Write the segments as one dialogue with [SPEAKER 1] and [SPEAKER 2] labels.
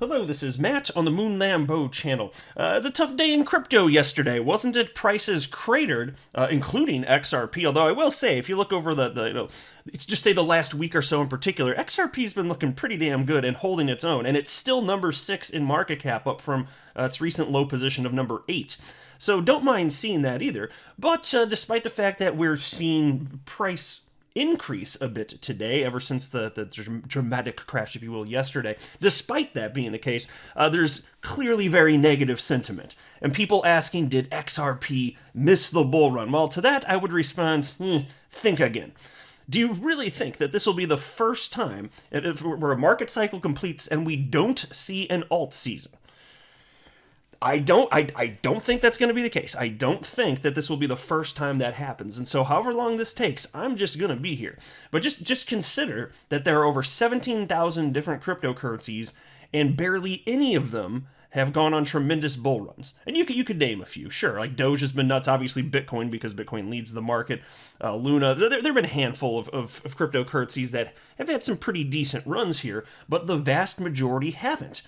[SPEAKER 1] Hello, this is Matt on the Moon Lambo channel. It's a tough day in crypto yesterday, wasn't it? Prices cratered, including XRP. Although I will say, if you look over let's just say the last week or so in particular, XRP's been looking pretty damn good and holding its own, and it's still number 6 in market cap, up from its recent low position of number 8. So don't mind seeing that either. But despite the fact that we're seeing price increase a bit today, ever since the dramatic crash, if you will, yesterday. Despite that being the case, there's clearly very negative sentiment. And people asking, did XRP miss the bull run? Well, to that, I would respond, think again. Do you really think that this will be the first time where a market cycle completes and we don't see an alt season? I don't think that's going to be the case. I don't think that this will be the first time that happens. And so however long this takes, I'm just going to be here. But just consider that there are over 17,000 different cryptocurrencies, and barely any of them have gone on tremendous bull runs. And you could name a few. Sure, like Doge has been nuts. Obviously Bitcoin, because Bitcoin leads the market. Luna. There have been a handful of cryptocurrencies that have had some pretty decent runs here, but the vast majority haven't.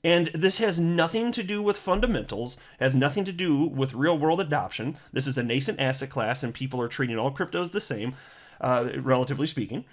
[SPEAKER 1] And this has nothing to do with fundamentals, has nothing to do with real-world adoption. This is a nascent asset class, and people are treating all cryptos the same, relatively speaking.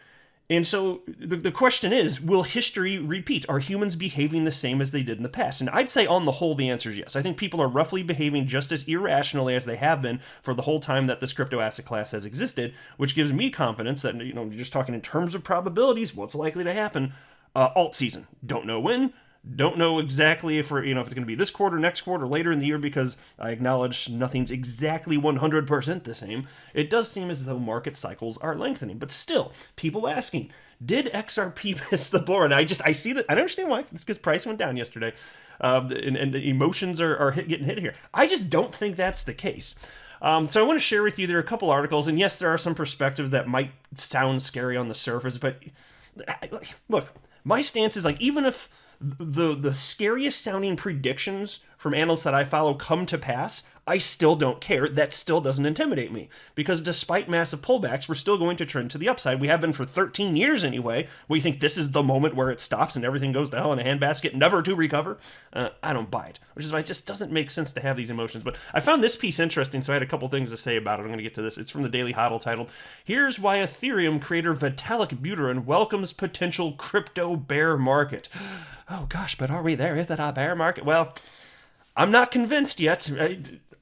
[SPEAKER 1] And so the question is, will history repeat? Are humans behaving the same as they did in the past? And I'd say on the whole, the answer is yes. I think people are roughly behaving just as irrationally as they have been for the whole time that this crypto asset class has existed, which gives me confidence that, you're just talking in terms of probabilities, what's likely to happen. Alt season. Don't know when. Don't know exactly if it's going to be this quarter, next quarter, later in the year, because I acknowledge nothing's exactly 100% the same. It does seem as though market cycles are lengthening, but still, people asking, did XRP miss the bull run? I see that. I don't understand why. It's because price went down yesterday, and the emotions are getting hit here. I just don't think that's the case. So I want to share with you, there are a couple articles, and yes, there are some perspectives that might sound scary on the surface, but look, my stance is even if the scariest sounding predictions from analysts that I follow come to pass, I still don't care. That still doesn't intimidate me, because despite massive pullbacks, we're still going to trend to the upside. We have been for 13 years anyway. We think this is the moment where it stops and everything goes to hell in a handbasket, never to recover. I don't buy it, which is why it just doesn't make sense to have these emotions. But I found this piece interesting, so I had a couple things to say about it. I'm going to get to this. It's from the Daily Hodl, titled, "Here's Why Ethereum Creator Vitalik Buterin Welcomes Potential Crypto Bear Market." Oh gosh, but are we there? Is that a bear market? Well, I'm not convinced yet.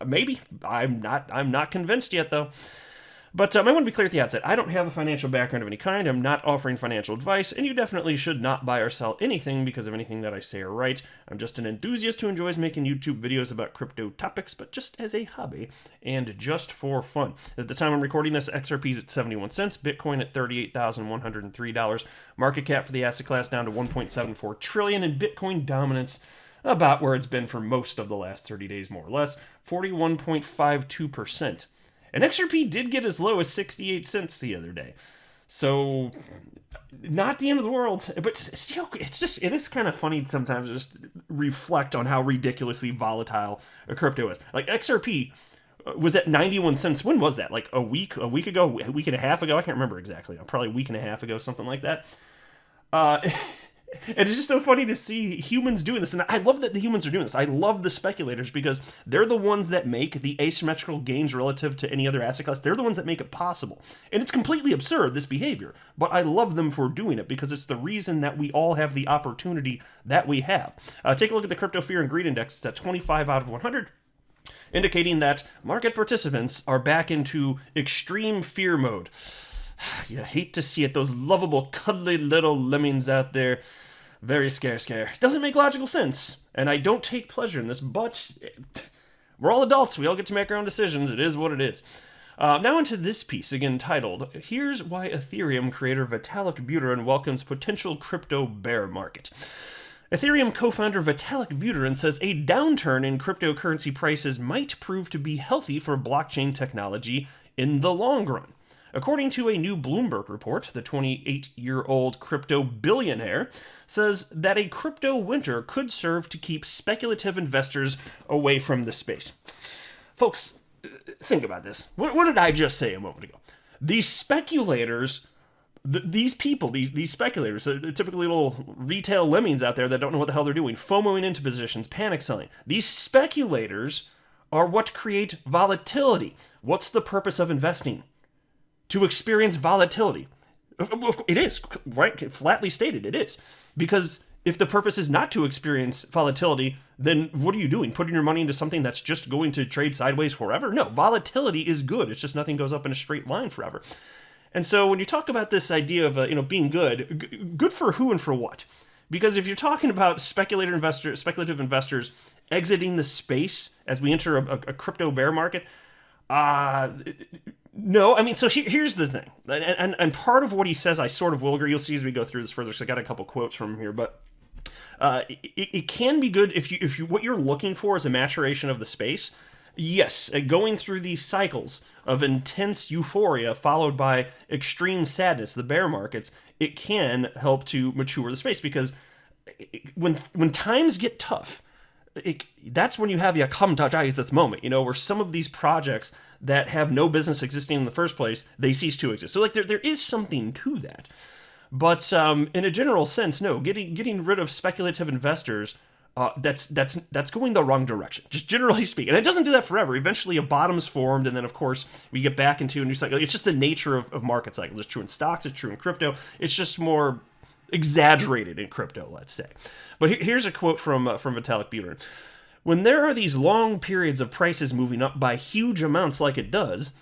[SPEAKER 1] Maybe. I'm not convinced yet, though. But I want to be clear at the outset. I don't have a financial background of any kind. I'm not offering financial advice, and you definitely should not buy or sell anything because of anything that I say or write. I'm just an enthusiast who enjoys making YouTube videos about crypto topics, but just as a hobby and just for fun. At the time I'm recording this, XRP's at 71 cents, Bitcoin at $38,103, market cap for the asset class down to 1.74 trillion, and Bitcoin dominance about where it's been for most of the last 30 days, more or less, 41.52%. And XRP did get as low as 68 cents the other day. So, not the end of the world, but still, it is kind of funny sometimes to just reflect on how ridiculously volatile a crypto is. Like, XRP was at 91 cents. When was that? Like a week ago, a week and a half ago? I can't remember exactly. Probably a week and a half ago, something like that. And it's just so funny to see humans doing this. And I love that the humans are doing this. I love the speculators, because they're the ones that make the asymmetrical gains relative to any other asset class. They're the ones that make it possible. And it's completely absurd, this behavior. But I love them for doing it, because it's the reason that we all have the opportunity that we have. Take a look at the Crypto Fear and Greed Index. It's at 25 out of 100. Indicating that market participants are back into extreme fear mode. You hate to see it. Those lovable, cuddly little lemmings out there. Very scare. Doesn't make logical sense. And I don't take pleasure in this, but we're all adults. We all get to make our own decisions. It is what it is. Now into this piece, again titled, "Here's Why Ethereum Creator Vitalik Buterin Welcomes Potential Crypto Bear Market." Ethereum co-founder Vitalik Buterin says a downturn in cryptocurrency prices might prove to be healthy for blockchain technology in the long run. According to a new Bloomberg report, the 28-year-old crypto billionaire says that a crypto winter could serve to keep speculative investors away from the space. Folks, think about this. What did I just say a moment ago? These speculators these people, these speculators, typically little retail lemmings out there that don't know what the hell they're doing, FOMOing into positions, panic selling. These speculators are what create volatility. What's the purpose of investing? To experience volatility. It is, right? Flatly stated, it is. Because if the purpose is not to experience volatility, then what are you doing? Putting your money into something that's just going to trade sideways forever? No, volatility is good. It's just nothing goes up in a straight line forever. And so when you talk about this idea of being good for who and for what? Because if you're talking about speculative investors exiting the space as we enter a crypto bear market, no. I mean, so here's the thing, and part of what he says I sort of will agree. You'll see as we go through this further. So I got a couple quotes from him here, but it can be good if you what you're looking for is a maturation of the space. Yes, going through these cycles of intense euphoria followed by extreme sadness, the bear markets, it can help to mature the space, because when times get tough, that's when you have your come to Jesus moment, where some of these projects that have no business existing in the first place, they cease to exist. So like there is something to that. But in a general sense, no, getting rid of speculative investors, that's going the wrong direction, just generally speaking. And it doesn't do that forever. Eventually a bottom's formed, and then of course we get back into a new cycle. It's just the nature of market cycles. It's true in stocks, it's true in crypto. It's just more exaggerated in crypto, let's say. But here's a quote from Vitalik Buterin. When there are these long periods of prices moving up by huge amounts like it does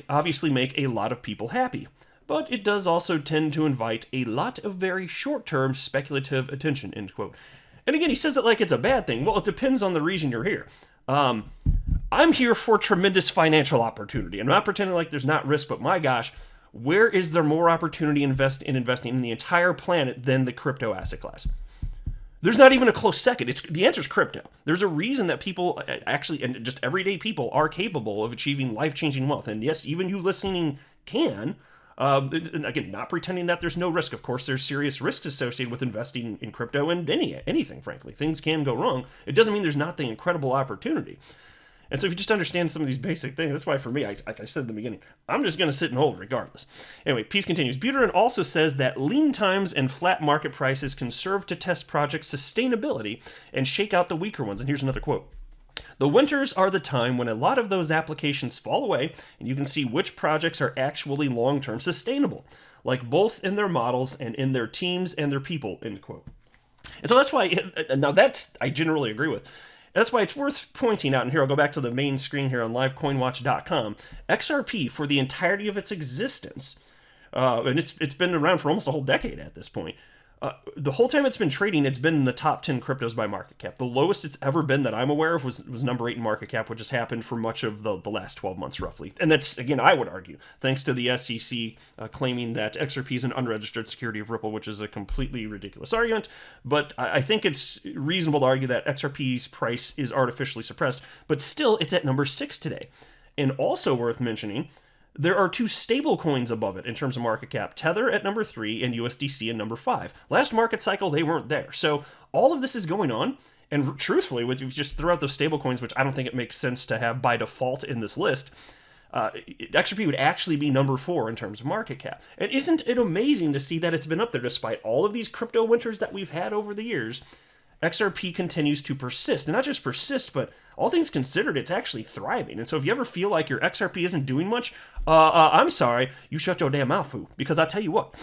[SPEAKER 1] obviously make a lot of people happy. But it does also tend to invite a lot of very short-term speculative attention, end quote. And again, he says it like it's a bad thing. Well, it depends on the reason you're here. I'm here for tremendous financial opportunity. I'm not pretending like there's not risk, but my gosh, where is there more opportunity investing in the entire planet than the crypto asset class? There's not even a close second. The answer is crypto. There's a reason that people actually, and just everyday people, are capable of achieving life-changing wealth. And yes, even you listening can. And again, not pretending that there's no risk. Of course, there's serious risks associated with investing in crypto and anything, frankly. Things can go wrong. It doesn't mean there's not the incredible opportunity. And so if you just understand some of these basic things, that's why for me, like I said in the beginning, I'm just going to sit and hold regardless. Anyway, piece continues. Buterin also says that lean times and flat market prices can serve to test projects' sustainability and shake out the weaker ones. And here's another quote. The winters are the time when a lot of those applications fall away, and you can see which projects are actually long-term sustainable, like both in their models and in their teams and their people, end quote. And so that's why, now that's, I generally agree with. That's why it's worth pointing out, and here I'll go back to the main screen here on livecoinwatch.com, XRP, for the entirety of its existence, and it's been around for almost a whole decade at this point, the whole time it's been trading, it's been in the top 10 cryptos by market cap. The lowest it's ever been that I'm aware of was number 8 in market cap, which has happened for much of the last 12 months, roughly. And that's, again, I would argue, thanks to the SEC claiming that XRP is an unregistered security of Ripple, which is a completely ridiculous argument. But I think it's reasonable to argue that XRP's price is artificially suppressed, but still, it's at number 6 today. And also worth mentioning, there are 2 stable coins above it in terms of market cap. Tether at number 3 and USDC at number 5. Last market cycle, they weren't there. So all of this is going on. And truthfully, with you just throw out those stable coins, which I don't think it makes sense to have by default in this list, XRP would actually be number 4 in terms of market cap. And isn't it amazing to see that it's been up there despite all of these crypto winters that we've had over the years? XRP continues to persist. And not just persist, but all things considered, it's actually thriving. And so if you ever feel like your XRP isn't doing much, I'm sorry, you shut your damn mouth, foo. Because I'll tell you what,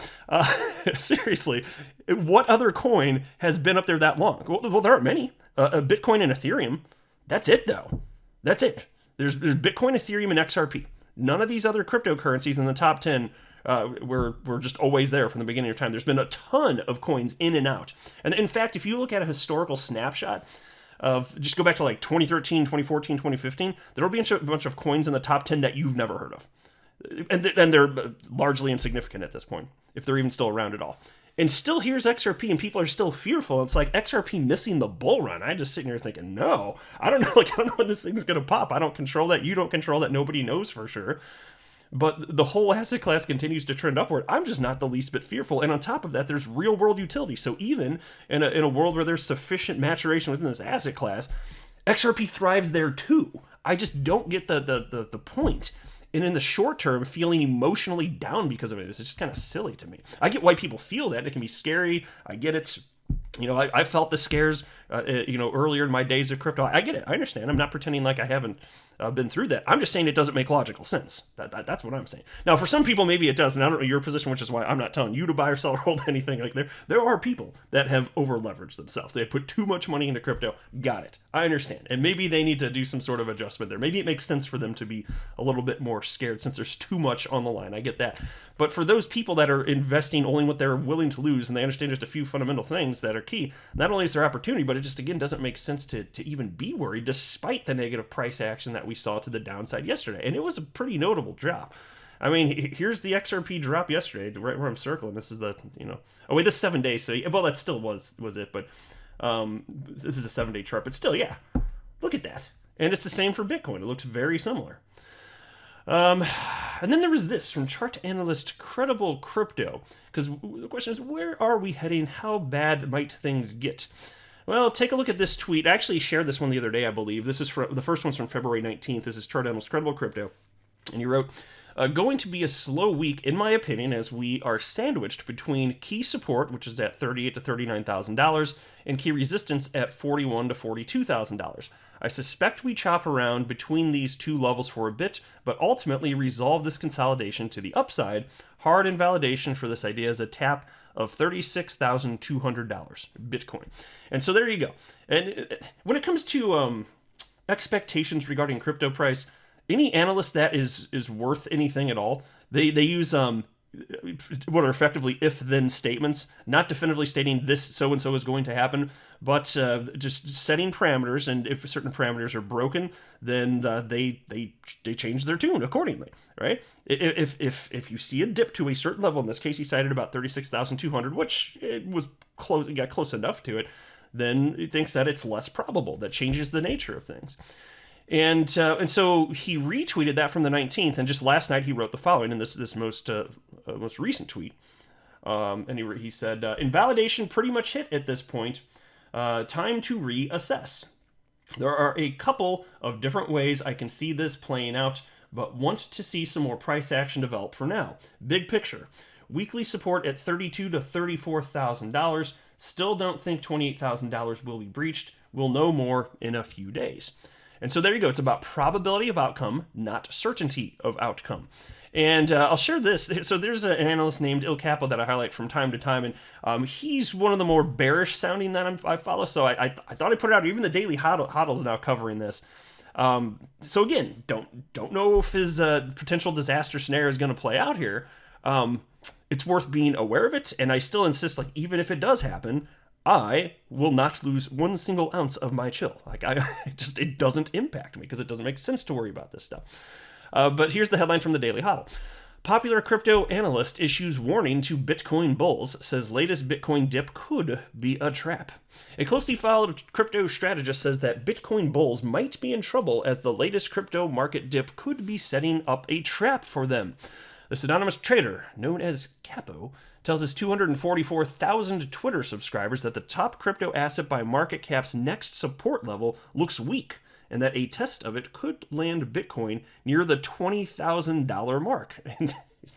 [SPEAKER 1] seriously, what other coin has been up there that long? Well, there aren't many. Bitcoin and Ethereum. That's it, though. That's it. There's Bitcoin, Ethereum, and XRP. None of these other cryptocurrencies in the top 10 were just always there from the beginning of time. There's been a ton of coins in and out. And in fact, if you look at a historical snapshot of, just go back to like 2013, 2014, 2015, there'll be a bunch of coins in the top 10 that you've never heard of. And they're largely insignificant at this point, if they're even still around at all. And still here's XRP, and people are still fearful. It's like XRP missing the bull run. I'm just sitting here thinking, no, I don't know. I don't know when this thing's going to pop. I don't control that. You don't control that. Nobody knows for sure. But the whole asset class continues to trend upward. I'm just not the least bit fearful. And on top of that, there's real world utility. So even in a world where there's sufficient maturation within this asset class, XRP thrives there too. I just don't get the point and in the short term feeling emotionally down because of it. It's just kind of silly to me. I get why people feel that. It can be scary. I get it. I felt the scares, earlier in my days of crypto. I get it. I understand. I'm not pretending like I haven't been through that. I'm just saying it doesn't make logical sense. That's what I'm saying. Now, for some people, maybe it does, and I don't know your position, which is why I'm not telling you to buy or sell or hold anything. Like there are people that have over leveraged themselves. They put too much money into crypto. Got it. I understand. And maybe they need to do some sort of adjustment there. Maybe it makes sense for them to be a little bit more scared since there's too much on the line. I get that. But for those people that are investing only what they're willing to lose, and they understand just a few fundamental things that are key, not only is there opportunity, but it just, again, doesn't make sense to even be worried despite the negative price action that we saw to the downside yesterday. And it was a pretty notable drop. I mean, here's the XRP drop yesterday, right where I'm circling. This is the, oh wait, this is 7 days. So, well, that still was it, but this is a 7-day chart. But still, yeah, look at that. And it's the same for Bitcoin. It looks very similar. And then there was this from chart analyst Credible Crypto, because the question is, where are we heading? How bad might things get? Well, take a look at this tweet. I actually shared this one the other day, I believe. This is the first one's from February 19th. This is chart analyst Credible Crypto. And he wrote, going to be a slow week, in my opinion, as we are sandwiched between key support, which is at $38,000 to $39,000, and key resistance at $41,000 to $42,000. I suspect we chop around between these two levels for a bit, but ultimately resolve this consolidation to the upside. Hard invalidation for this idea is a tap of $36,200 Bitcoin. And so there you go. And when it comes to expectations regarding crypto price, any analyst that is worth anything at all, they use what are effectively if-then statements, not definitively stating this so-and-so is going to happen, but just setting parameters, and if certain parameters are broken, then they change their tune accordingly, right? If you see a dip to a certain level, in this case he cited about 36,200, which it was close, it got close enough to it, then he thinks that it's less probable. That changes the nature of things. And so he retweeted that from the 19th, and just last night he wrote the following in this most recent tweet. And he said, invalidation pretty much hit at this point. Time to reassess. There are a couple of different ways I can see this playing out, but want to see some more price action develop for now. Big picture. Weekly support at $32,000 to $34,000. Still don't think $28,000 will be breached. We'll know more in a few days. And so there you go. It's about probability of outcome, not certainty of outcome. And I'll share this. So there's an analyst named Il Capo that I highlight from time to time, and he's one of the more bearish sounding that I follow. So I thought I'd put it out. Even the Daily Hodl's now covering this. So again, don't know if his potential disaster scenario is going to play out here. It's worth being aware of it, and I still insist, like, even if it does happen, I will not lose one single ounce of my chill. Like, it doesn't impact me because it doesn't make sense to worry about this stuff. But here's the headline from the Daily Hodl. Popular crypto analyst issues warning to Bitcoin bulls, says latest Bitcoin dip could be a trap. A closely followed crypto strategist says that Bitcoin bulls might be in trouble as the latest crypto market dip could be setting up a trap for them. This anonymous trader, known as Capo, tells his 244,000 Twitter subscribers that the top crypto asset by market cap's next support level looks weak, and that a test of it could land Bitcoin near the $20,000 mark. And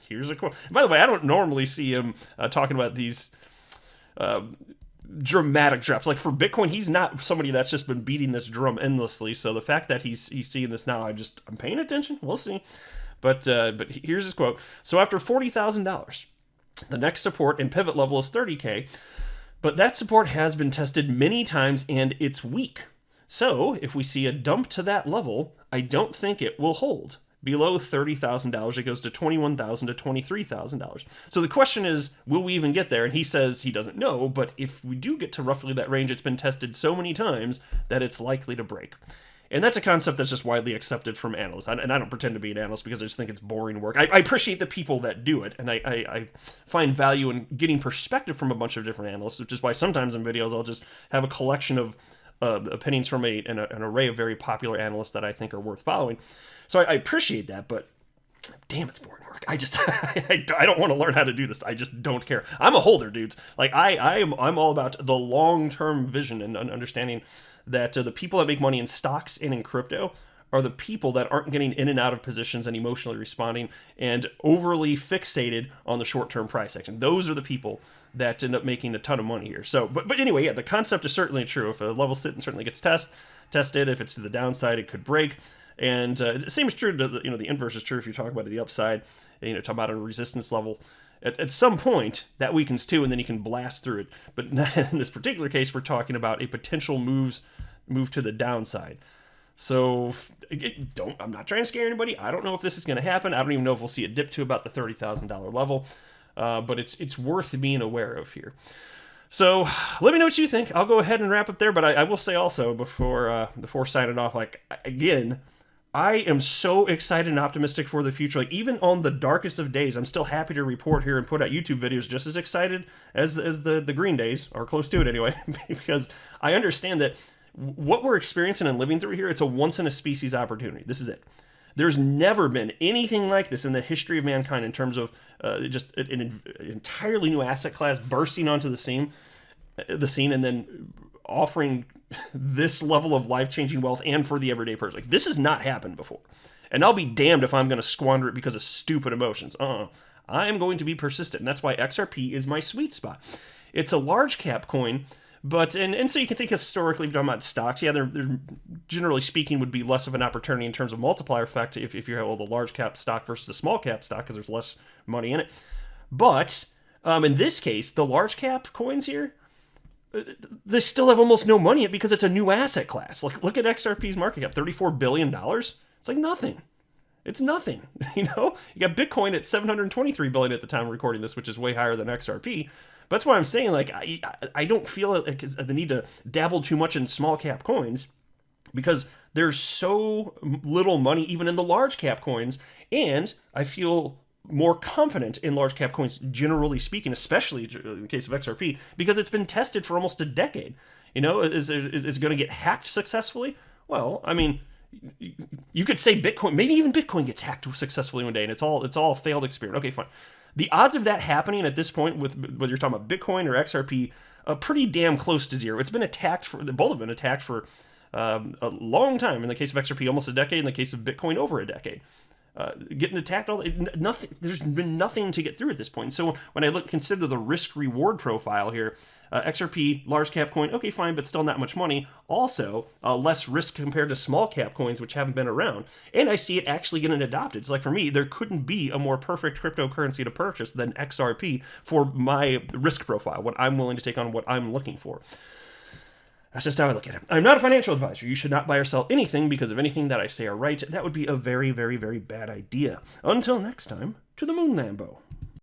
[SPEAKER 1] here's a quote. By the way, I don't normally see him talking about these dramatic drops. Like, for Bitcoin, he's not somebody that's just been beating this drum endlessly. So the fact that he's seeing this now, I'm paying attention. We'll see. But here's his quote. So after $40,000, the next support and pivot level is $30K, but that support has been tested many times and it's weak. So if we see a dump to that level, I don't think it will hold. Below $30,000, it goes to $21,000 to $23,000. So the question is, will we even get there? And he says he doesn't know, but if we do get to roughly that range, it's been tested so many times that it's likely to break. And that's a concept that's just widely accepted from analysts. And I don't pretend to be an analyst because I just think it's boring work. I appreciate the people that do it, and I find value in getting perspective from a bunch of different analysts, which is why sometimes in videos I'll just have a collection of opinions from an array of very popular analysts that I think are worth following. So I appreciate that, but damn, it's boring work. I don't want to learn how to do this. I just don't care. I'm a holder, dudes. Like, I'm all about the long-term vision and understanding that the people that make money in stocks and in crypto are the people that aren't getting in and out of positions and emotionally responding and overly fixated on the short-term price action. Those are the people that end up making a ton of money here. So, but anyway, yeah, the concept is certainly true. If a level sit and certainly gets tested, if it's to the downside, it could break. And the same is true to the inverse is true if you talk about the upside. Talk about a resistance level. At some point, that weakens too, and then you can blast through it. But in this particular case, we're talking about a potential move to the downside. So I'm not trying to scare anybody. I don't know if this is going to happen. I don't even know if we'll see it dip to about the $30,000 level. But it's worth being aware of here. So let me know what you think. I'll go ahead and wrap up there. But I will say also before signing off, like, again, I am so excited and optimistic for the future. Like, even on the darkest of days, I'm still happy to report here and put out YouTube videos just as excited as the green days, or close to it anyway, because I understand that what we're experiencing and living through here, it's a once-in-a-species opportunity. This is it. There's never been anything like this in the history of mankind in terms of just an entirely new asset class bursting onto the scene, and then offering this level of life-changing wealth and for the everyday person. Like, this has not happened before. And I'll be damned if I'm going to squander it because of stupid emotions. I am going to be persistent, and that's why XRP is my sweet spot. It's a large cap coin, but and so you can think historically, if you're talking about stocks, yeah, they're generally speaking would be less of an opportunity in terms of multiplier effect if you have the large cap stock versus the small cap stock because there's less money in it. But in this case, the large cap coins here, they still have almost no money in it because it's a new asset class. Like, look at XRP's market cap, $34 billion. It's like nothing. It's nothing. You got Bitcoin at $723 billion at the time of recording this, which is way higher than XRP. But that's why I'm saying, like, I don't feel like the need to dabble too much in small cap coins because there's so little money even in the large cap coins, and I feel more confident in large cap coins, generally speaking, especially in the case of XRP, because it's been tested for almost a decade. Is it going to get hacked successfully? Well, I mean, you could say Bitcoin, maybe even Bitcoin gets hacked successfully one day, and it's all failed experiment. Okay, fine. The odds of that happening at this point, with whether you're talking about Bitcoin or XRP, pretty damn close to zero. It's been attacked both have been attacked for a long time. In the case of XRP, almost a decade. In the case of Bitcoin, over a decade. Getting attacked, nothing. There's been nothing to get through at this point. So when I consider the risk reward profile here, XRP, large cap coin, okay, fine, but still not much money. Also, less risk compared to small cap coins, which haven't been around. And I see it actually getting adopted. So, like, for me, there couldn't be a more perfect cryptocurrency to purchase than XRP for my risk profile, what I'm willing to take on, what I'm looking for. That's just how I look at it. I'm not a financial advisor. You should not buy or sell anything because of anything that I say or write. That would be a very, very, very bad idea. Until next time, to the moon, Lambo.